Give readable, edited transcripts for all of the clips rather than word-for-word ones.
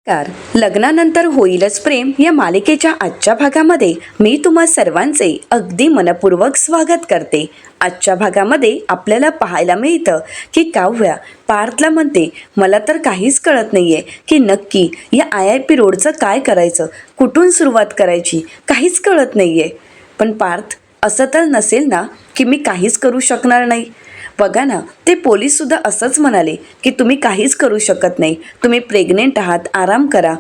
लग्नानंतर होईलच प्रेम या मालिकेच्या आजच्या भागामध्ये मी तुम्हा सर्वांचे अगदी मनपूर्वक स्वागत करते। आजच्या भागामध्ये आपल्याला पाहायला मिळतं की काव्या पार्थला म्हणते, मला तर काहीच कळत नाहीये की नक्की या IIP रोडचं काय करायचं, कुठून सुरुवात करायची, काहीच कळत नाहीये। पण पार्थ, असं तर नसेल ना की मी काहीच करू शकणार नाही? बघा ना, ते पोलीस सुद्धा असंच म्हणाले की तुम्ही काहीच करू शकत नाही, तुम्ही प्रेग्नेंट आहात, आराम करा।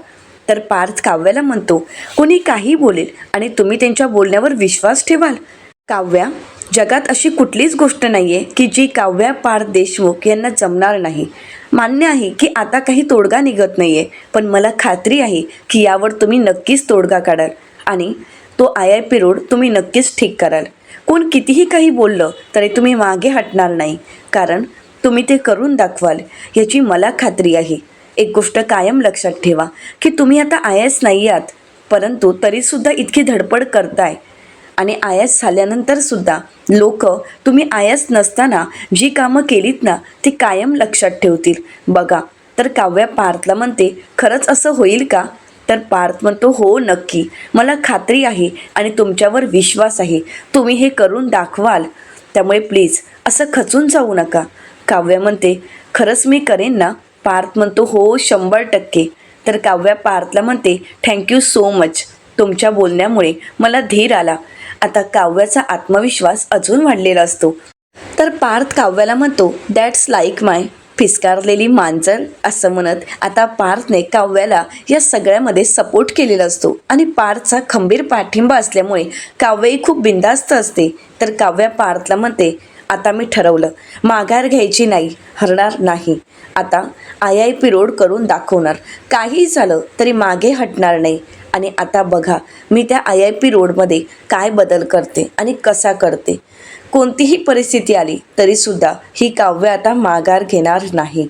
तर पार्थ काव्याला म्हणतो, कोणी काही बोलेल आणि तुम्ही त्यांच्या बोलण्यावर विश्वास ठेवाल? काव्या, जगात अशी कुठलीच गोष्ट नाहीये की जी काव्या पार्थ देशमुख यांना जमणार नाही। मान्य आहे की आता काही तोडगा निघत नाहीये, पण मला खात्री आहे की यावर तुम्ही नक्कीच तोडगा काढाल आणि तो IIP रोड तुम्ही नक्कीच ठीक कराल। कोण कितीही काही बोललं तरी तुम्ही मागे हटणार नाही, कारण तुम्ही ते करून दाखवाल याची मला खात्री आहे। एक गोष्ट कायम लक्षात ठेवा की तुम्ही आता IAS नाही आहात, परंतु तरीसुद्धा इतकी धडपड करताय आणि IAS झाल्यानंतर सुद्धा लोक तुम्ही IAS नसताना जी कामं केलीत ना ती कायम लक्षात ठेवतील। बघा, तर काव्या पार्थला म्हणते, खरंच असं होईल का? तर पार्थ म्हणतो, हो नक्की, मला खात्री आहे आणि तुमच्यावर विश्वास आहे, तुम्ही हे करून दाखवाल, त्यामुळे प्लीज असं खचून जाऊ नका। काव्या म्हणते, खरंच मी करेन ना? पार्थ म्हणतो, हो 100%। तर काव्या पार्थला म्हणते, थँक्यू सो मच, तुमच्या बोलण्यामुळे मला धीर आला। आता काव्याचा आत्मविश्वास अजून वाढलेला असतो। तर पार्थ काव्याला म्हणतो, दॅट्स लाईक माय फिसकारलेली मांजर, असं म्हणत आता पार्थने काव्याला या सगळ्यामध्ये सपोर्ट केलेला असतो आणि पार्थचा खंबीर पाठिंबा असल्यामुळे काव्याही खूप बिंदास्त असते। तर काव्या पार्थला म्हणते, आता मी ठरवलं, माघार घ्यायची नाही, हरणार नाही, आता IIP रोड करून दाखवणार, काही झालं तरी मागे हटणार नाही। आणि आता बघा मी त्या IIP रोडमध्ये काय बदल करते आणि कसा करते। कोणतीही परिस्थिती आली तरीसुद्धा ही काव्य आता माघार घेणार नाही।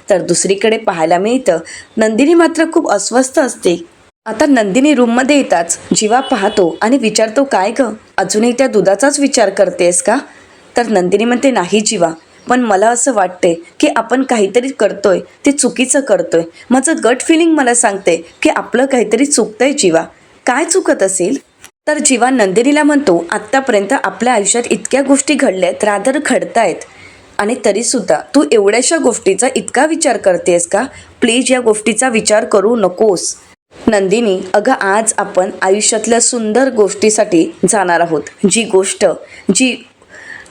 तर दुसरीकडे पाहायला मिळतं, नंदिनी मात्र खूप अस्वस्थ असते। आता नंदिनी रूममध्ये येताच जीवा पाहतो आणि विचारतो, काय गं, अजूनही त्या दुधाचाच विचार करतेस का? तर नंदिनी म्हणते, नाही जीवा, पण मला असं वाटते की आपण काहीतरी करतोय ते चुकीचं करतोय। माझं गट फिलिंग मला सांगते की आपलं काहीतरी चुकतंय जीवा। काय चुकत असेल? तर जीवा नंदिनीला म्हणतो, आत्तापर्यंत आपल्या आयुष्यात इतक्या गोष्टी घडल्यात, रादर घडतायत, आणि तरीसुद्धा तू एवढ्याशा गोष्टीचा इतका विचार करतेस का? प्लीज या गोष्टीचा विचार करू नकोस। नंदिनी, अगं आज आपण आयुष्यातल्या सुंदर गोष्टीसाठी जाणार आहोत, जी गोष्ट जी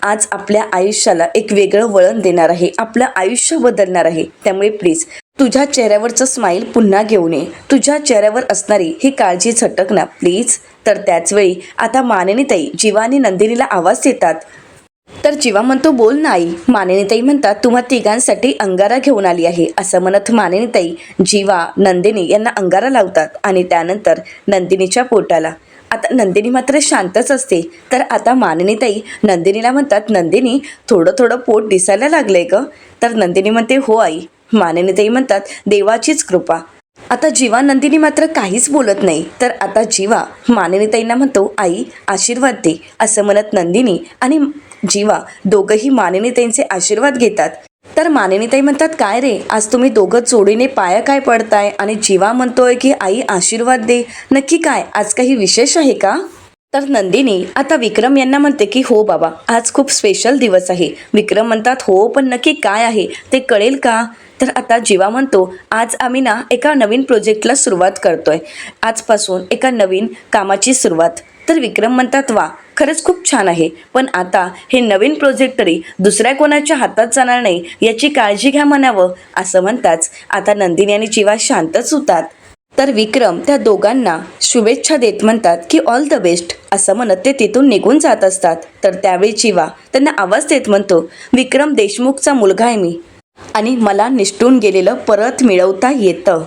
आज आपल्या आयुष्याला एक वेगळं वळण देणार आहे, आपलं आयुष्य बदलणार आहे। त्यामुळे प्लीज तुझ्या चेहऱ्यावरचं स्माईल पुन्हा घेऊन ये, तुझ्या चेहऱ्यावर असणारी ही काळजी झटक ना प्लीज। तर त्याचवेळी आता मानिनीताई जीवा आणि नंदिनीला आवाज देतात। तर जीवा म्हणतो, बोल ना आई। मानिनीताई म्हणतात, तुम्हा तिघांसाठी अंगारा घेऊन आली आहे, असं म्हणत मानिनीताई जीवा नंदिनी यांना अंगारा लावतात आणि त्यानंतर नंदिनीच्या पोटाला। आता नंदिनी मात्र शांतच असते। तर आता मानिनीताई नंदिनीला म्हणतात, नंदिनी थोडं थोडं पोट दिसायला लागलंय ग? तर नंदिनी म्हणते, हो आई। मानिनीताई म्हणतात, देवाचीच कृपा। आता जीवा नंदिनी मात्र काहीच बोलत नाही। तर आता जीवा मानिनीताईंना म्हणतो, आई आशीर्वाद दे, असं म्हणत नंदिनी आणि जीवा दोघंही मानिनीताईंचे आशीर्वाद घेतात। तर मानिनीताई म्हणतात, काय रे, आज तुम्ही दोघं जोडीने पाया काय पडताय? आणि जीवा म्हणतोय की आई आशीर्वाद दे, नक्की काय, आज काही विशेष आहे का? तर नंदिनी आता विक्रम यांना म्हणते की हो बाबा, आज खूप स्पेशल दिवस आहे। विक्रम म्हणतात, हो पण नक्की काय आहे ते कळेल का? तर आता जीवा म्हणतो, आज आम्ही ना एका नवीन प्रोजेक्टला सुरुवात करतोय, आजपासून एका नवीन कामाची सुरुवात। तर विक्रम म्हणतात, वा, खरंच खूप छान आहे, पण आता हे नवीन प्रोजेक्ट तरी दुसऱ्या कोणाच्या हातात जाणार नाही याची काळजी घ्या म्हणावं, असं म्हणताच आता नंदिनी आणि जीवा शांतच होतात। तर विक्रम त्या दोघांना शुभेच्छा देत म्हणतात की ऑल द बेस्ट, असं म्हणत ते तिथून निघून जात असतात। तर त्यावेळी जीवा त्यांना आवाज देत म्हणतो, विक्रम देशमुखचा मुलगा आहे मी आणि मला निसटून गेलेलं परत मिळवता येतं।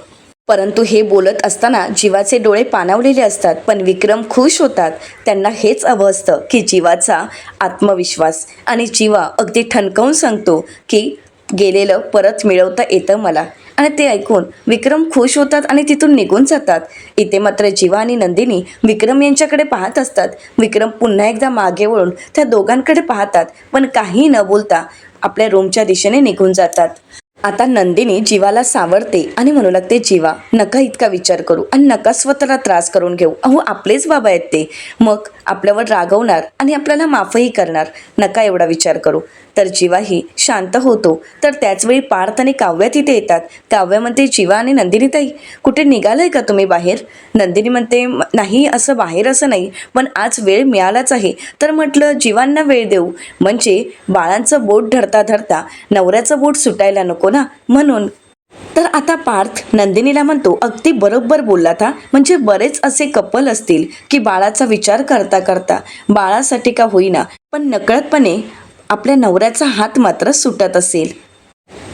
परंतु हे बोलत असताना जीवाचे डोळे पाणावलेले असतात, पण विक्रम खुश होतात। त्यांना हेच हवं असतं की जीवाचा आत्मविश्वास, आणि जीवा अगदी ठणकावून सांगतो की गेलेलं परत मिळवता येतं मला। आणि ते ऐकून विक्रम खुश होतात आणि तिथून निघून जातात। इथे मात्र जीवा आणि नंदिनी विक्रम यांच्याकडे पाहत असतात। विक्रम पुन्हा एकदा मागे वळून त्या दोघांकडे पाहतात, पण काही न बोलता आपल्या रूमच्या दिशेने निघून जातात। आता नंदिनी जीवाला सावरते आणि म्हणू लागते, जीवा नका इतका विचार करू आणि नका स्वतःला त्रास करून घेऊ. अहो आपलेच बाबा आहेत ते, मग आपल्यावर रागवणार आणि आपल्याला माफही करणार. नका एवढा विचार करू. तर जीवाही शांत होतो. तर त्याचवेळी पार्थ आणि काव्या तिथे येतात. काव्या म्हणते, जीवा आणि नंदिनी ताई कुठे निघालंय का तुम्ही बाहेर? नंदिनी म्हणते, नाही असं बाहेर असं नाही, पण आज वेळ मिळालाच आहे तर म्हटलं जीवांना वेळ देऊ. म्हणजे बाळांचं बोट धरता धरता नवऱ्याचं बोट सुटायला नको ना, म्हणून. तर आता पार्थ नंदिनीला म्हणतो, अगदी बरोबर बोललात हा. म्हणजे बरेच असे कपल असतील की बाळाचा विचार करता करता, बाळासाठी का होईना पण नकळतपणे आपल्या नवऱ्याचा हात मात्र सुटत असेल.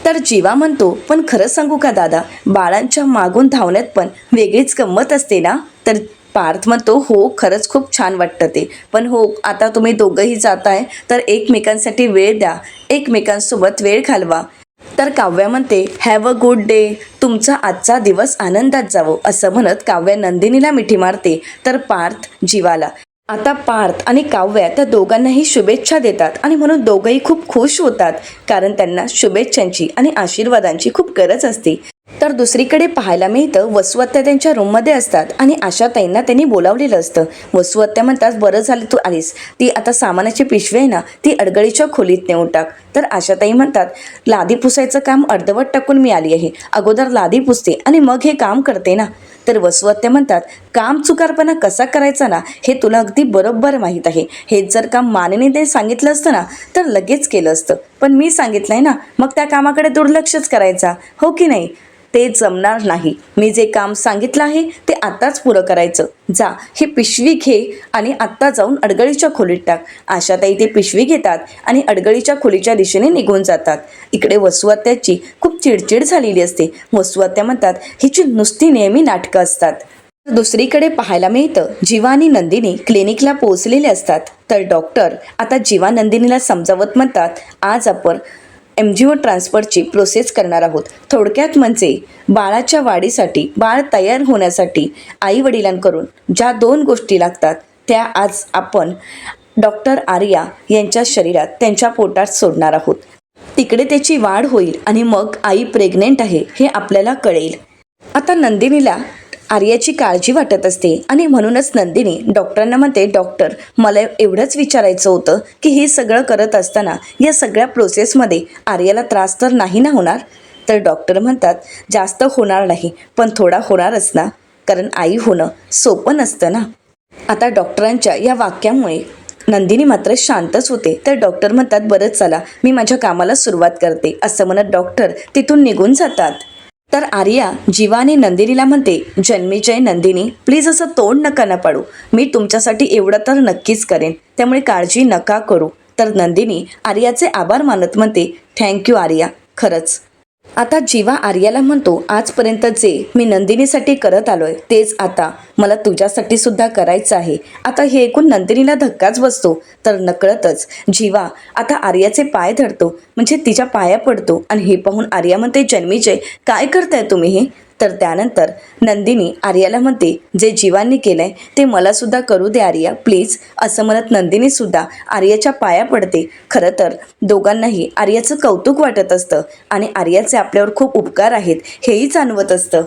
तर जीवा म्हणतो, पण खरं सांगू का दादा, बाळांच्या मागून धावण्यात पण वेगळीच गंमत असते ना. तर पार्थ म्हणतो, हो खरंच खूप छान वाटतं ते. पण हो, आता तुम्ही दोघंही जाताय तर एकमेकांसाठी वेळ द्या, एकमेकांसोबत वेळ घालवा. तर काव्या म्हणते, हॅव अ गुड डे, तुमचा आजचा दिवस आनंदात जावो, असं म्हणत काव्या नंदिनीला मिठी मारते. तर पार्थ जीवाला. आता पार्थ आणि काव्या त्या दोघांनाही शुभेच्छा देतात आणि म्हणून दोघंही खूप खुश होतात, कारण त्यांना शुभेच्छांची आणि आशीर्वादांची खूप गरज असते. तर दुसरीकडे पाहायला मिळतं, वसुहत्या त्यांच्या रूममध्ये असतात आणि आशाताईंना त्यांनी बोलावलेलं असतं. वसुहत्या म्हणतात, बरं झालं तू आलीस, ती आता सामानाची पिशवी आहे ना, ती अडगळीच्या खोलीत नेऊन टाक. तर आशाताई म्हणतात, लादी पुसायचं काम अर्धवट टाकून मी आली आहे, अगोदर लादी पुसते आणि मग हे काम करते ना. तर वसुहत्या म्हणतात, काम चुकारपणा कसा करायचा ना हे तुला अगदी बरोबर माहीत आहे. हेच जर काम मानिनीने सांगितलं असतं ना तर लगेच केलं असतं, पण मी सांगितलंय ना, मग त्या कामाकडे दुर्लक्षच करायचा, हो की नाही? ते जमणार नाही. मी जे काम सांगितलं आहे ते आत्ताच पुरं करायचं. जा, ही पिशवी घे आणि आत्ता जाऊन अडगळीच्या खोलीत टाक. आशाताई ती पिशवी घेतात आणि अडगळीच्या खोलीच्या दिशेने निघून जातात. इकडे वसुहत्याची खूप चिडचिड झालेली असते. वसुहत्या म्हणतात, हिची नुसती नेहमी नाटकं असतात. दुसरीकडे पाहायला मिळतं, जीवा आणि नंदिनी क्लिनिकला पोहोचलेले असतात. तर डॉक्टर आता जीवा नंदिनीला समजावत म्हणतात, आज आपण एमजीओ ट्रान्सफरची प्रोसेस करणार आहोत. थोडक्यात म्हणजे बाळाच्या वाढीसाठी, बाळ तयार होण्यासाठी आई वडिलांकडून ज्या 2 गोष्टी लागतात त्या आज आपण डॉक्टर आर्या यांच्या शरीरात, त्यांच्या पोटात सोडणार आहोत. तिकडे त्याची वाढ होईल आणि मग आई प्रेग्नेंट आहे हे आपल्याला कळेल. आता नंदिनीला आर्याची काळजी वाटत असते आणि म्हणूनच नंदिनी डॉक्टरांना म्हणते, डॉक्टर मला एवढंच विचारायचं होतं की हे सगळं करत असताना या सगळ्या प्रोसेसमध्ये आर्याला त्रास तर नाही ना होणार? तर डॉक्टर म्हणतात, जास्त होणार नाही पण थोडा होणारच ना, कारण आई होणं सोपं नसतं ना. आता डॉक्टरांच्या या वाक्यामुळे नंदिनी मात्र शांतच होते. तर डॉक्टर म्हणतात, बरं चला मी माझ्या कामाला सुरुवात करते, असं म्हणत डॉक्टर तिथून निघून जातात. तर आर्या जीवा आणि नंदिनीला म्हणते, जन्मीजय नंदिनी, प्लीज असं तोंड नका ना पाडू, मी तुमच्यासाठी एवढं तर नक्कीच करेन, त्यामुळे काळजी नका करू. तर नंदिनी आर्याचे आभार मानत म्हणते, थँक्यू आर्या, खरंच. आता जीवा आर्याला म्हणतो, आजपर्यंत जे मी नंदिनीसाठी करत आलोय तेच आता मला तुझ्यासाठी सुद्धा करायचं आहे. आता हे ऐकून नंदिनीला धक्काच बसतो. तर नकळतच जीवा आता आर्याचे पाय धरतो, म्हणजे तिच्या पाया पडतो आणि हे पाहून आर्या म्हणते, जन्मीजय काय करताय तुम्ही हे? तर त्यानंतर नंदिनी आर्याला म्हणते, जे जीवांनी केलंय ते मला सुद्धा करू दे आर्या, प्लीज, असं म्हणत नंदिनी सुद्धा आर्याच्या पाया पडते. खरं तर दोघांनाही आर्याचं कौतुक वाटत असतं आणि आर्याचे आपल्यावर खूप उपकार आहेत हेही जाणवत असतं.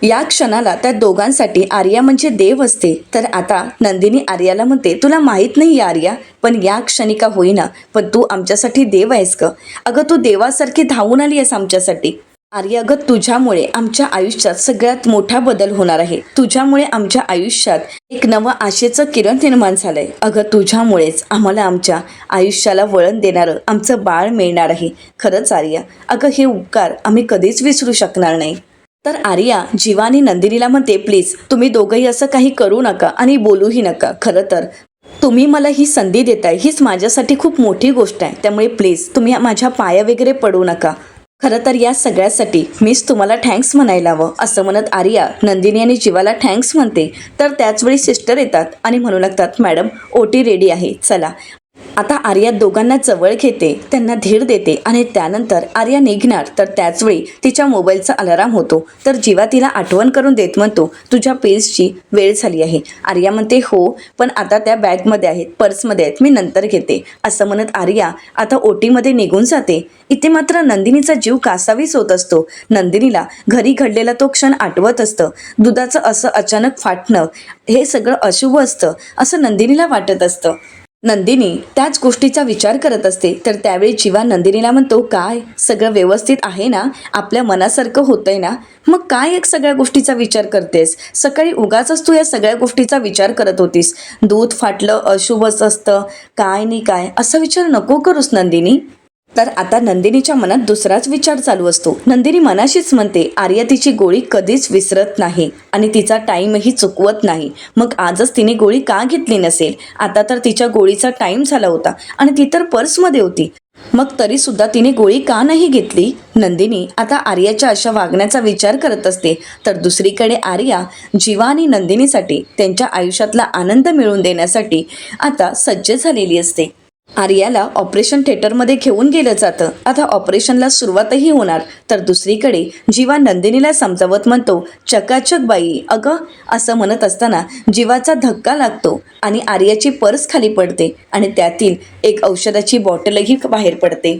या क्षणाला त्या दोघांसाठी आर्या म्हणजे देव असते. तर आता नंदिनी आर्याला म्हणते, तुला माहीत नाही आर्या, पण या क्षणी का होईना पण तू आमच्यासाठी देव आहेस ग. अगं तू देवासारखी धावून आली आहेस आमच्यासाठी. आर्या, अगं तुझ्यामुळे आमच्या आयुष्यात सगळ्यात मोठा बदल होणार आहे. तुझ्यामुळे आमच्या आयुष्यात एक नवं आशेचं किरण निर्माण झालंय. अगं तुझ्यामुळेच आम्हाला आमच्या आयुष्याला वळण देणारं आमचं बाळ मिळणार आहे. खरंच आर्या, अगं हे उपकार आम्ही कधीच विसरू शकणार नाही. तर आर्या जीवा आणि नंदिनीला म्हणते, प्लीज तुम्ही दोघंही असं काही करू नका आणि बोलूही नका. खरं तर तुम्ही मला ही संधी देताय हीच माझ्यासाठी खूप मोठी गोष्ट आहे, त्यामुळे प्लीज तुम्ही माझ्या पाया वगैरे पडू नका. खरं तर या सगळ्यासाठी मीच तुम्हाला थँक्स म्हणायला हवं, असं म्हणत आर्या नंदिनी आणि जीवाला थँक्स म्हणते. तर त्याचवेळी सिस्टर येतात आणि म्हणू लागतात, मॅडम ओटी रेडी आहे, चला. आता आर्या दोघांना जवळ घेते, त्यांना धीर देते आणि त्यानंतर आर्या निघणार तर त्याचवेळी तिच्या मोबाईलचा अलाराम होतो. तर जीवा तिला आठवण करून देत म्हणतो, तुझ्या पिल्सची वेळ झाली आहे. आर्या म्हणते हो, पण आता त्या बॅगमध्ये आहेत, पर्समध्ये आहेत, मी नंतर घेते. असं म्हणत आर्या आता ओटीमध्ये निघून जाते. इथे मात्र नंदिनीचा जीव कासावीस होत असतो. नंदिनीला घरी घडलेला तो क्षण आठवत असतं. दुधाचं असं अचानक फाटणं हे सगळं अशुभ असतं असं नंदिनीला वाटत असतं. नंदिनी त्याच गोष्टीचा विचार करत असते. तर त्यावेळी जीवा नंदिनीला म्हणतो, काय सगळं व्यवस्थित आहे ना, आपल्या मनासारखं होतंय ना, मग काय एक सगळ्या गोष्टीचा विचार करतेस? सकाळी उगाचच तू या सगळ्या गोष्टीचा विचार करत होतीस. दूध फाटलं अशुभच असतं, काय नाही काय असा विचार नको करूस नंदिनी. तर आता नंदिनीच्या मनात दुसराच विचार चालू असतो. नंदिनी मनाशीच म्हणते, आर्या तिची गोळी कधीच विसरत नाही आणि तिचा टाईमही चुकवत नाही. मग आजच तिने गोळी का घेतली नसेल? आता तर तिच्या गोळीचा टाईम झाला होता आणि ती तर पर्समध्ये होती. मग तरी सुद्धा तिने गोळी का नाही घेतली? नंदिनी आता आर्याच्या अशा वागण्याचा विचार करत असते. तर दुसरीकडे आर्या जीवा आणि नंदिनीसाठी त्यांच्या आयुष्यातला आनंद मिळवून देण्यासाठी आता सज्ज झालेली असते. आर्याला ऑपरेशन थिएटरमध्ये घेऊन गेलं जातं. आता ऑपरेशनला सुरुवातही होणार. तर दुसरीकडे जीवा नंदिनीला समजावत म्हणतो, चकाचक बाई अगं, असं म्हणत असताना जीवाचा धक्का लागतो आणि आर्याची पर्स खाली पडते आणि त्यातील एक औषधाची बॉटलही बाहेर पडते.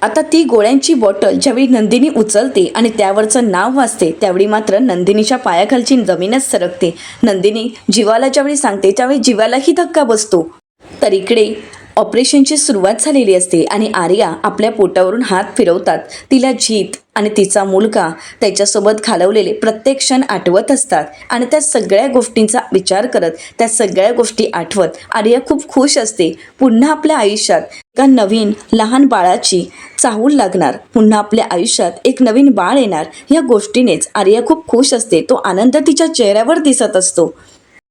आता ती गोळ्यांची बॉटल ज्यावेळी नंदिनी उचलते आणि त्यावरचं नाव वाचते त्यावेळी मात्र नंदिनीच्या पायाखालची जमीनच सरकते. नंदिनी जीवाला ज्यावेळी सांगते त्यावेळी जीवालाही धक्का बसतो. तर इकडे ऑपरेशनची सुरुवात झालेली असते आणि आर्या आपल्या पोटावरून हात फिरवतात. तिला जीत आणि तिचा मुलगा त्याच्यासोबत घालवलेले प्रत्येक क्षण आठवत असतात आणि त्या सगळ्या गोष्टींचा विचार करत, त्या सगळ्या गोष्टी आठवत आर्या खूप खुश असते. पुन्हा आपल्या आयुष्यात एका नवीन लहान बाळाची चाहूल लागणार, पुन्हा आपल्या आयुष्यात एक नवीन बाळ येणार, या गोष्टीनेच आर्या खूप खुश असते. तो आनंद तिच्या चेहऱ्यावर दिसत असतो.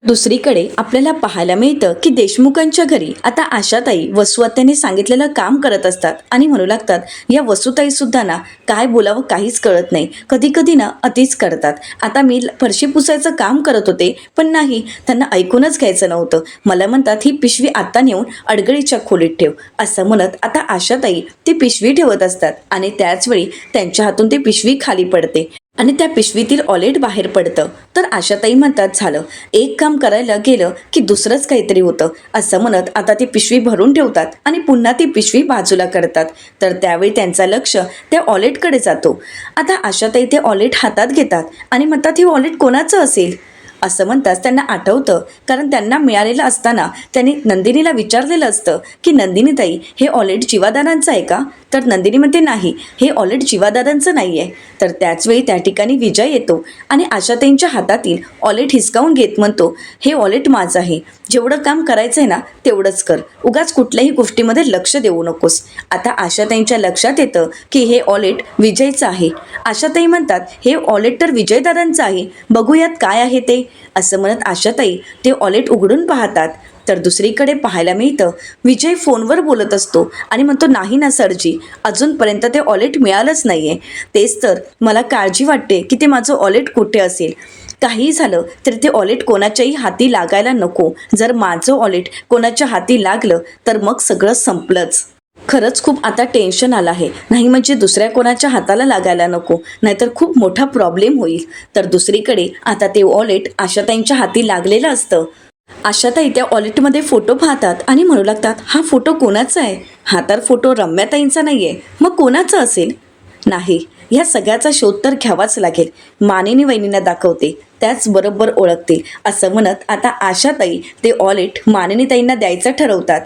दुसरीकडे आपल्याला पाहायला मिळतं की देशमुखांच्या घरी आता आशाताई वसुआत्याने सांगितलेलं काम करत असतात आणि म्हणू लागतात, या वसुताई सुद्धा ना काय बोलावं काहीच कळत नाही, कधी कधी ना अतिच करतात. आता मी फरशी पुसायचं काम करत होते पण नाही, त्यांना ऐकूनच घ्यायचं नव्हतं. मला म्हणतात ही पिशवी आता नेऊन अडगळीच्या खोलीत ठेव. असं म्हणत आता आशाताई ती पिशवी ठेवत असतात आणि त्याचवेळी त्यांच्या हातून ती पिशवी खाली पडते आणि त्या पिशवीतील ऑलेट बाहेर पडतं. तर आशाताई म्हणतात, झालं, एक काम करायला गेलं की दुसरंच काहीतरी होतं. असं म्हणत आता ती पिशवी भरून ठेवतात आणि पुन्हा ती पिशवी बाजूला करतात. तर त्यावेळी त्यांचं लक्ष त्या ऑलेटकडे जातो. आता आशाताई ते ऑलेट हातात घेतात आणि म्हणतात, ही ऑलेट कोणाचं असेल? असं म्हणताच त्यांना आठवतं, कारण त्यांना मिळालेलं असताना त्यांनी नंदिनीला विचारलेलं असतं की नंदिनीताई हे ऑलेट जीवादादांचं आहे का? तर नंदिनी म्हणते नाही, हे ऑलेट जीवादादांचं नाही आहे. तर त्याचवेळी त्या ठिकाणी विजय येतो आणि आशाताईंच्या हातातील ऑलेट हिसकावून घेत म्हणतो, हे ऑलेट माझं आहे, जेवढं काम करायचं आहे ना तेवढंच कर, उगाच कुठल्याही गोष्टीमध्ये लक्ष देऊ नकोस. आता आशाताईंच्या लक्षात येतं की हे ऑलेट विजयचं आहे. आशाताई म्हणतात, हे ऑलेट तर विजयदादांचं आहे, बघूयात काय आहे ते. असं म्हणत आशाताई ते ऑलेट उघडून पाहतात. तर दुसरीकडे पाहायला मिळतं विजय फोनवर बोलत असतो आणि म्हणतो, नाही ना सरजी, अजूनपर्यंत ते ऑलेट मिळालंच नाही आहे. तेच तर मला काळजी वाटते की ते माझं ऑलेट कुठे असेल. काही झालं तरी ते ऑलेट कोणाच्याही हाती लागायला नको. जर माझं ऑलेट कोणाच्या हाती लागलं तर मग सगळं संपलंच. खरंच खूप आता टेन्शन आलं आहे. नाही म्हणजे दुसऱ्या कोणाच्या हाताला लागायला नको, नाहीतर खूप मोठा प्रॉब्लेम होईल. तर दुसरीकडे आता ते ऑलेट आशाताईंच्या हाती लागलेलं असतं. आशाताई त्या ऑलेटमध्ये फोटो पाहतात आणि म्हणू लागतात, हा फोटो कोणाचा आहे? हा तर फोटो रम्याताईंचा नाही आहे, मग कोणाचा असेल? नाही, ह्या सगळ्याचा शोध तर घ्यावाच लागेल. मानिनी वहिनींना दाखवते, त्याच बरोबर ओळखतील. असं म्हणत आता आशाताई ते ऑलेट मानिनीताईंना द्यायचं ठरवतात.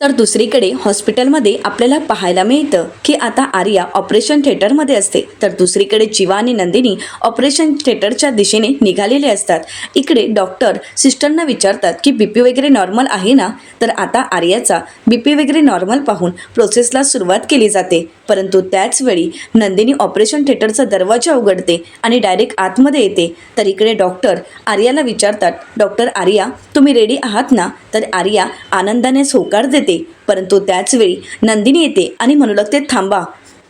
तर दुसरीकडे हॉस्पिटलमध्ये आपल्याला पाहायला मिळतं की आता आर्या ऑपरेशन थिएटरमध्ये असते. तर दुसरीकडे जीवा आणि नंदिनी ऑपरेशन थिएटरच्या दिशेने निघालेले असतात. इकडे डॉक्टर सिस्टरना विचारतात की बीपी वगैरे नॉर्मल आहे ना? तर आता आर्याचा बीपी वगैरे नॉर्मल पाहून प्रोसेसला सुरुवात केली जाते. परंतु त्याच वेळी नंदिनी ऑपरेशन थिएटरचा दरवाजा उघडते आणि डायरेक्ट आतमध्ये येते. तर इकडे डॉक्टर आर्याला विचारतात, डॉक्टर आर्या तुम्ही रेडी आहात ना? तर आर्या आनंदाने होकार देते. परंतु त्याच वेळी नंदिनी येते आणि म्हणू लागते, थांबा.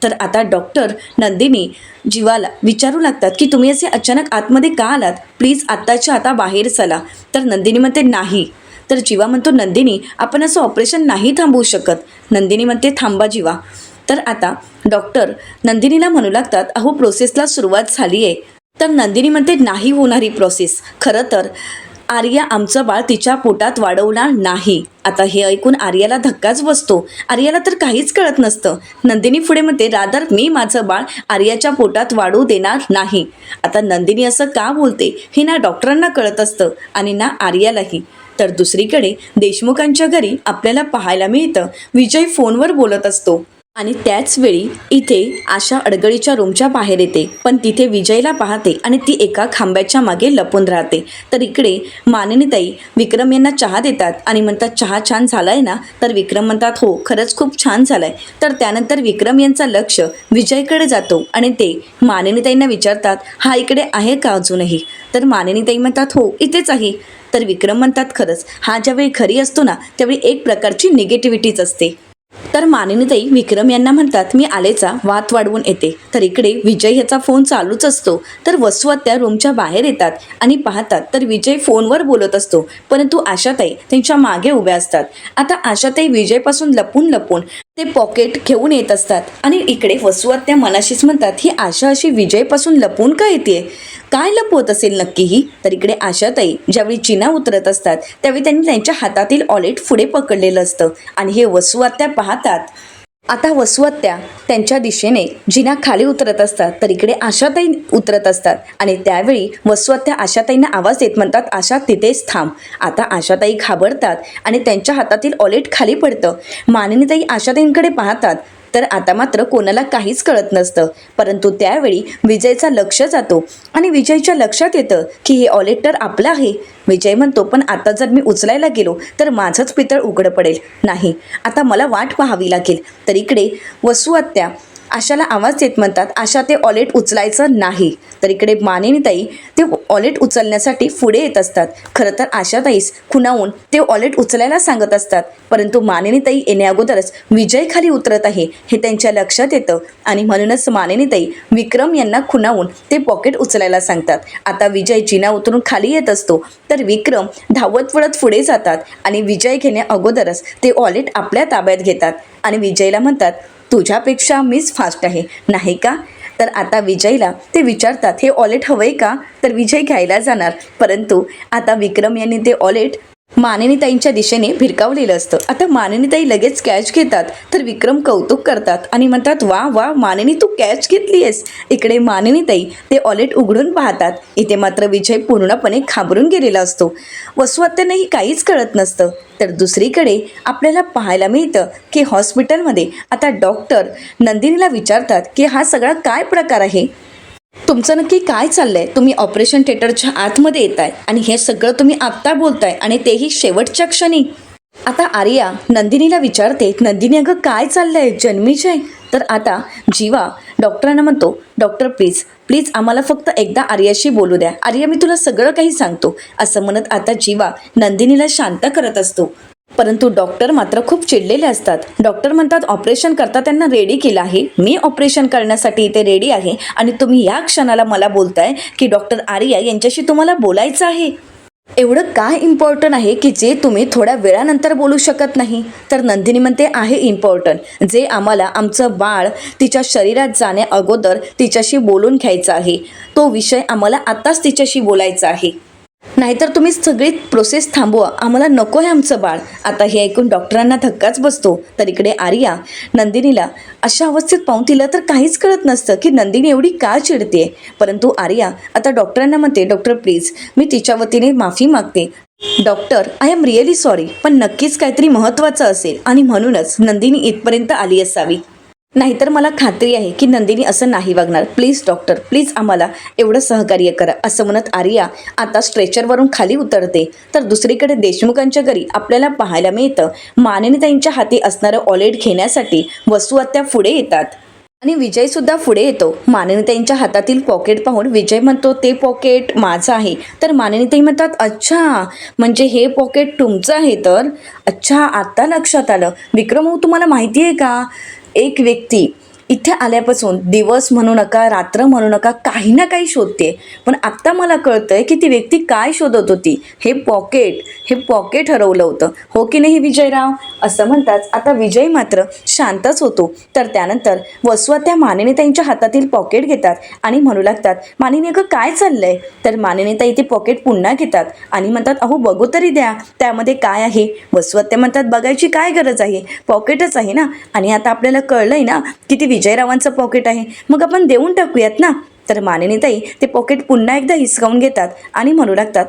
तर आता डॉक्टर नंदिनी जीवाला विचारू लागतात की तुम्ही असे अचानक आतमध्ये का आलात? प्लीज आत्ताच्या आता बाहेर चला. तर नंदिनी म्हणते, नाही, तर जीवा म्हणतो नंदिनी आपण असं ऑपरेशन नाही थांबवू शकत. नंदिनी म्हणते थांबा जीवा. तर आता डॉक्टर नंदिनीला म्हणू लागतात अहो प्रोसेसला सुरुवात झाली आहे. तर नंदिनी म्हणते नाही होणारी प्रोसेस. खरं तर आर्या आमचं बाळ तिच्या पोटात वाढवणार नाही. आता हे ऐकून आर्याला धक्काच बसतो. आर्याला तर काहीच कळत नसतं. नंदिनी पुढे म्हणते रादर मी माझं बाळ आर्याच्या पोटात वाढू देणार नाही. आता नंदिनी असं का बोलते हे ना डॉक्टरांना कळत असतं आणि ना आर्यालाही. तर दुसरीकडे देशमुखांच्या घरी आपल्याला पाहायला मिळतं विजय फोनवर बोलत असतो आणि त्याच वेळी इथे आशा अडगळीच्या रूमच्या बाहेर येते, पण तिथे विजयला पाहते आणि ती एका खांब्याच्या मागे लपून राहते. तर इकडे मानिनीताई विक्रम यांना चहा देतात आणि म्हणतात चहा छान झालाय ना. तर विक्रम म्हणतात हो खरंच खूप छान झालाय. तर त्यानंतर विक्रम यांचं लक्ष विजयकडे जातो आणि ते मानिनीताईंना विचारतात हा इकडे आहे का अजूनही. तर मानिनीताई म्हणतात हो इथेच आहे. तर विक्रम म्हणतात खरंच हा ज्यावेळी घरी असतो ना त्यावेळी एक प्रकारची निगेटिव्हिटीच असते. तर मानिनीताई विक्रम यांना म्हणतात मी आलेचा वाद वाढवून येते. तर इकडे विजय ह्याचा फोन चालूच असतो. तर वसू आत्या रूमच्या बाहेर येतात आणि पाहतात तर विजय फोनवर बोलत असतो, परंतु आशाताई त्यांच्या मागे उभ्या असतात. आता आशाताई विजयपासून लपून लपून ते पॉकेट घेऊन येत असतात आणि इकडे वसू आत्या मनाशीच म्हणतात ही आशा अशी विजयपासून लपून का येते, काय लपवत असेल नक्की ही. तर इकडे आशाताई ज्यावेळी जिना उतरत असतात त्यावेळी त्यांनी त्यांच्या हातातील ऑलेट पुढे पकडलेलं असतं आणि हे वसू आत्या पाहतात. आता वसू आत्या त्यांच्या दिशेने जिना खाली उतरत असतात. तर इकडे आशाताई उतरत असतात आणि त्यावेळी वसू आत्या आशाताईंना आवाज देत म्हणतात आशा तिथेच थांब. आता आशाताई घाबरतात आणि त्यांच्या हातातील ऑलेट खाली पडतं. मानिनीताई आशाताईंकडे पाहतात. तर आता मात्र कोणाला काहीच कळत नसतं, परंतु त्यावेळी विजयचा लक्ष जातो आणि विजयच्या लक्षात येतं की हे ऑलेट तर आपलं आहे. विजय म्हणतो पण आता जर मी उचलायला गेलो तर माझंच पितळ उघडं पडेल. नाही आता मला वाट पाहावी लागेल. तर इकडे वसू आत्या आशाला आवाज देत म्हणतात आशा ते ऑलेट उचलायचं नाही. तर इकडे मानिनीताई ते ऑलेट उचलण्यासाठी पुढे येत असतात. खरं तर आशाताईस खुणावून ते ऑलेट उचलायला सांगत असतात, परंतु मानिनीताई येण्याअगोदरच विजय खाली उतरत आहे हे त्यांच्या लक्षात येतं आणि म्हणूनच मानिनीताई विक्रम यांना खुणावून ते पॉकेट उचलायला सांगतात. आता विजय जिना उतरून खाली येत असतो तर विक्रम धावत वळत पुढे जातात आणि विजय घेण्या अगोदरच ते ऑलेट आपल्या ताब्यात घेतात आणि विजयला म्हणतात तुझ्यापेक्षा मीच फास्ट आहे नाही का. तर आता विजयला ते विचारतात हे ऑलेट हवंय का. तर विजय घ्यायला जाणार, परंतु आता विक्रम यांनी ते ऑलेट मानिनीताईंच्या दिशेने भिरकावलेलं असतं. आता मानिनीताई लगेच कॅच घेतात. तर विक्रम कौतुक करतात आणि म्हणतात वा वा मानिनी तू कॅच घेतली आहेस. इकडे मानिनीताई ते ऑलेट उघडून पाहतात. इथे मात्र विजय पूर्णपणे घाबरून गेलेला असतो. वसू आत्यांनाही काहीच कळत नसतं. तर दुसरीकडे आपल्याला पाहायला मिळतं की हॉस्पिटलमध्ये आता डॉक्टर नंदिनीला विचारतात की हा सगळा काय प्रकार आहे, तुमचं नक्की काय चाललंय, तुम्ही ऑपरेशन थिएटरच्या आतमध्ये येताय आणि हे सगळं तुम्ही आत्ता बोलताय आणि तेही शेवटच्या क्षणी. आता आर्या नंदिनीला विचारते नंदिनी अगं काय चाललंय जन्मीजय. तर आता जीवा डॉक्टरांना म्हणतो डॉक्टर प्लीज प्लीज आम्हाला फक्त एकदा आर्याशी बोलू द्या, आर्या मी तुला सगळं काही सांगतो. असं म्हणत आता जीवा नंदिनीला शांत करत असतो, परंतु डॉक्टर मात्र खूप चिडलेले असतात. डॉक्टर म्हणतात ऑपरेशन करता त्यांना रेडी केलं आहे, मी ऑपरेशन करण्यासाठी इथे रेडी आहे आणि तुम्ही या क्षणाला मला बोलताय की डॉक्टर आर्या यांच्याशी तुम्हाला बोलायचं आहे. एवढं काय इम्पॉर्टंट आहे की जे तुम्ही थोड्या वेळानंतर बोलू शकत नाही. तर नंदिनी म्हणते आहे इम्पॉर्टंट, जे आम्हाला आमचं बाळ तिच्या शरीरात जाण्या अगोदर तिच्याशी बोलून घ्यायचं आहे, तो विषय आम्हाला आत्ताच तिच्याशी बोलायचा आहे, नाहीतर तुम्ही सगळी प्रोसेस थांबवा, आम्हाला नको आहे आमचं बाळ. आता हे ऐकून डॉक्टरांना धक्काच बसतो. तर इकडे आर्या नंदिनीला अशा अवस्थेत पाहून तिला तर काहीच कळत नसतं की नंदिनी एवढी का चिडते. परंतु आर्या आता डॉक्टरांना म्हणते डॉक्टर प्लीज मी तिच्या वतीने माफी मागते. Doctor I am really sorry, पण नक्कीच काहीतरी महत्त्वाचं असेल आणि म्हणूनच नंदिनी इथपर्यंत आली असावी, नाहीतर मला खात्री आहे की नंदिनी असं नाही वागणार. प्लीज डॉक्टर प्लीज आम्हाला एवढं सहकार्य करा. असं म्हणत आर्या आता स्ट्रेचरवरून खाली उतरते. तर दुसरीकडे देशमुखांच्या घरी आपल्याला पाहायला मिळतं मानिनीताईंच्या हाती असणारं ऑलेट घेण्यासाठी वसू आत्या पुढे येतात आणि विजयसुद्धा पुढे येतो. मानिनीताईंच्या हातातील पॉकेट पाहून विजय म्हणतो ते पॉकेट माझं आहे. तर मानिनीताई म्हणतात अच्छा म्हणजे हे पॉकेट तुमचं आहे. तर अच्छा आत्ता लक्षात आलं. विक्रम तुम्हाला माहिती आहे का एक व्यक्ती इथे आल्यापासून दिवस म्हणू नका, रात्र म्हणू नका, काही ना काही शोधते. पण आत्ता मला कळतंय की ती व्यक्ती काय शोधत होती. हे पॉकेट हरवलं होतं, हो की नाही विजयराव? असं म्हणताच आता विजय मात्र शांतच होतो. तर त्यानंतर वसुआत्या मानिनीताईंच्या हातातील पॉकेट घेतात आणि म्हणू लागतात, मानिनी अगं काय चाललंय? तर मानिनीताई ते पॉकेट पुन्हा घेतात आणि म्हणतात, अहो बघू तरी द्या त्यामध्ये काय आहे. वसुआत्या म्हणतात, बघायची काय गरज आहे, पॉकेटच आहे ना. आणि आता आपल्याला कळलंय ना की ते विजयरावांचं पॉकेट आहे, मग आपण देऊन टाकूयात ना. तर मानिनीताई ते पॉकेट पुन्हा एकदा हिसकावून घेतात आणि म्हणू लागतात,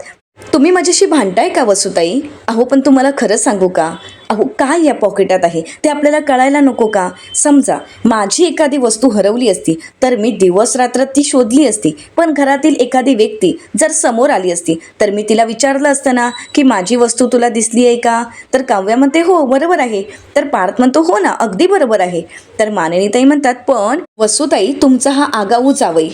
तुम्ही माझ्याशी भांडताय का वसुताई? अहो पण तुम्हाला खरं सांगू का, अहो काय या पॉकेटात आहे ते आपल्याला कळायला नको का? समजा माझी एखादी वस्तू हरवली असती तर मी दिवस रात्र ती शोधली असती, पण घरातील एखादी व्यक्ती जर समोर आली असती तर मी तिला विचारलं असतं ना की माझी वस्तू तुला दिसली आहे का? तर काव्या म्हणते हो बरोबर आहे. तर पार्थ म्हणतो हो ना अगदी बरोबर आहे. तर मानिनीताई म्हणतात, पण वसुताई तुमचा हा आगाऊ जावई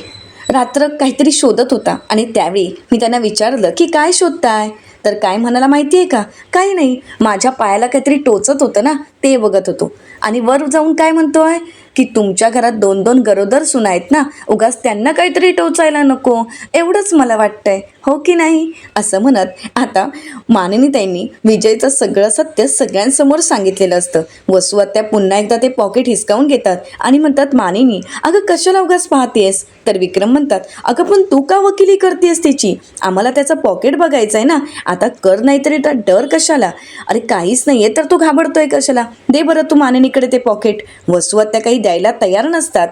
रात्र काहीतरी शोधत होता आणि त्यावेळी मी त्यांना विचारलं की काय शोधताय? तर काय म्हणाला माहिती आहे का? काही नाही, माझ्या पायाला काहीतरी टोचत होतं ना ते बघत होतो. आणि वर जाऊन काय म्हणतोय की तुमच्या घरात 2-2 गरोदर सुना आहेत ना, उगाच त्यांना काहीतरी टोचायला नको, एवढंच मला वाटतंय, हो की नाही? असं म्हणत आता मानिनीताईंनी विजयचं सगळं सत्य सगळ्यांसमोर सांगितलेलं असतं. वसुआत्या पुन्हा एकदा ते पॉकेट हिसकावून घेतात आणि म्हणतात, मानिनी अगं कशाला उगाच पाहतेस? तर विक्रम म्हणतात, अगं पण तू का वकिली करतेस त्याची? आम्हाला त्याचं पॉकेट बघायचं आहे ना, आता कर नाहीतरी तर डर कशाला? अरे काहीच नाहीये तर तू घाबरतोय कशाला? दे बरं तू मानिनीकडे ते पॉकेट. वसुआत्या काही द्यायला तयार नसतात.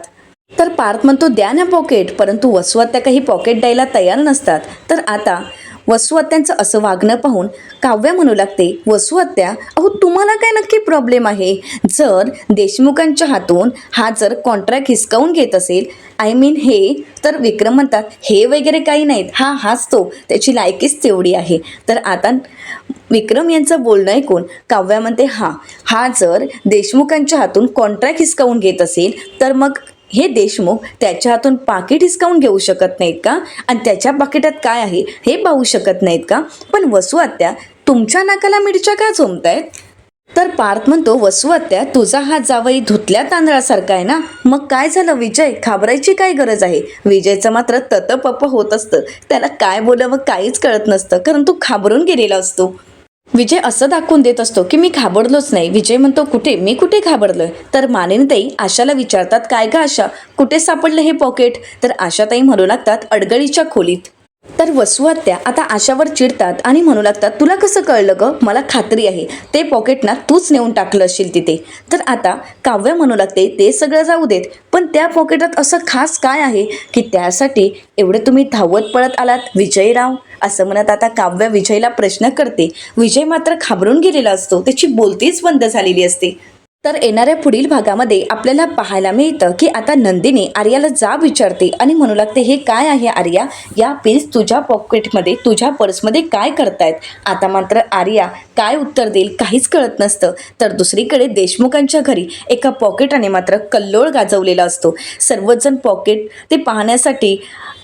तर पार्थ म्हणतो द्या ना पॉकेट, परंतु वसुआत्या काही पॉकेट द्यायला तयार नसतात. तर आता वसुआत्यांचं असं वागणं पाहून काव्या म्हणू लागते, वसुआत्या अहो तुम्हाला काय नक्की प्रॉब्लेम आहे? जर देशमुखांच्या हातून हा जर कॉन्ट्रॅक्ट हिसकावून घेत असेल, आय मीन हे, तर विक्रम म्हणतात हे वगैरे काही नाहीत, हाच तो, त्याची लायकीच तेवढी आहे. तर आता विक्रम यांचं बोलणं ऐकून काव्या म्हणते, हा जर देशमुखांच्या हातून कॉन्ट्रॅक्ट हिसकावून घेत असेल तर मग हे देशमुख त्याच्या हातून पाकिट हिसकावून घेऊ शकत नाहीत का? आणि त्याच्या पाकिटात काय आहे हे पाहू शकत नाहीत का? पण वसुआत्या तुमच्या नाकाला मिरच्या का झोंबतायत? तर पार्थ म्हणतो, वसुआत्या तुझा हा जावई धुतल्या तांदळासारखा आहे ना, मग काय झालं विजय, घाबरायची काय गरज आहे? विजयचं मात्र ततपप होत असतं, त्याला काय बोलावं काहीच कळत नसतं, कारण तो घाबरून गेलेला असतो. विजय असं दाखवून देत असतो की मी घाबरलोच नाही. विजय म्हणतो, मी कुठे घाबरलोय? तर मानिनीताई आशाला विचारतात, काय का आशा, कुठे सापडलं हे पॉकेट? तर आशाताई म्हणू लागतात, अडगळीच्या खोलीत. तर वसुआत्या आता आशावर चिडतात आणि म्हणू लागतात, तुला कसं कळलं ग? मला खात्री आहे ते पॉकेट ना तूच नेऊन टाकलं असेल तिथे. तर आता काव्या म्हणू लागते, ते सगळं जाऊ देत, पण त्या पॉकेटात असं खास काय आहे की त्यासाठी एवढे तुम्ही धावत पळत आलात विजयराव? असं म्हणत आता काव्या विजयला प्रश्न करते. विजय मात्र घाबरून गेलेला असतो, त्याची बोलतीच बंद झालेली असते. तर येणाऱ्या पुढील भागामध्ये आपल्याला पाहायला मिळतं की आता नंदिनी आर्याला जाब विचारते आणि म्हणू लागते, हे काय आहे आर्या, या पिल्स तुझ्या पॉकेटमध्ये तुझ्या पर्समध्ये काय करतायत? आता मात्र आर्या काय उत्तर देईल काहीच कळत नसतं. तर दुसरीकडे देशमुखांच्या घरी एका पॉकेटाने मात्र कल्लोळ गाजवलेला असतो. सर्वजण पॉकेट ते पाहण्यासाठी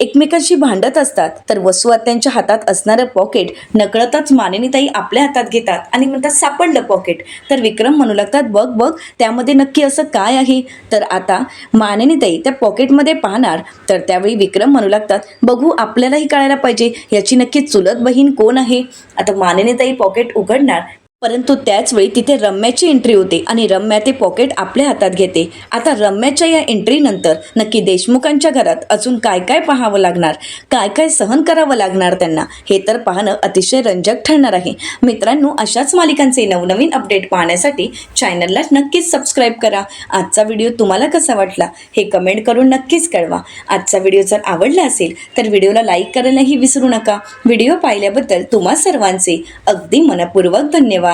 एकमेकांशी भांडत असतात. तर वसुआत्यांच्या हातात असणारं पॉकेट नकळतच मानिनीताई आपल्या हातात घेतात आणि म्हणतात, सापडलं पॉकेट. तर विक्रम म्हणू लागतात, बघ त्यामध्ये नक्की असं काय आहे? तर आता मानिनीताई त्या पॉकेटमध्ये पाहणार. तर त्यावेळी विक्रम म्हणू लागतात, बघू आपल्यालाही कळायला पाहिजे याची नक्की चुलत बहीण कोण आहे. आता मानिनीताई पॉकेट उघडणार, परंतु त्याच वेळी तिथे रम्याची एंट्री होते आणि रम्या ते पॉकेट आपल्या हातात घेते. आता रम्याच्या या एंट्रीनंतर नक्की देशमुखांच्या घरात अजून काय काय पाहावं लागणार, काय काय सहन करावं लागणार त्यांना, हे तर पाहणं अतिशय रंजक ठरणार आहे. मित्रांनो, अशाच मालिकांचे नवनवीन अपडेट पाहण्यासाठी चॅनलला नक्कीच सबस्क्राईब करा. आजचा व्हिडिओ तुम्हाला कसा वाटला हे कमेंट करून नक्कीच कळवा. आजचा व्हिडिओ जर आवडला असेल तर व्हिडिओला लाईक करायलाही विसरू नका. व्हिडिओ पाहिल्याबद्दल तुम्हा सर्वांचे अगदी मनपूर्वक धन्यवाद.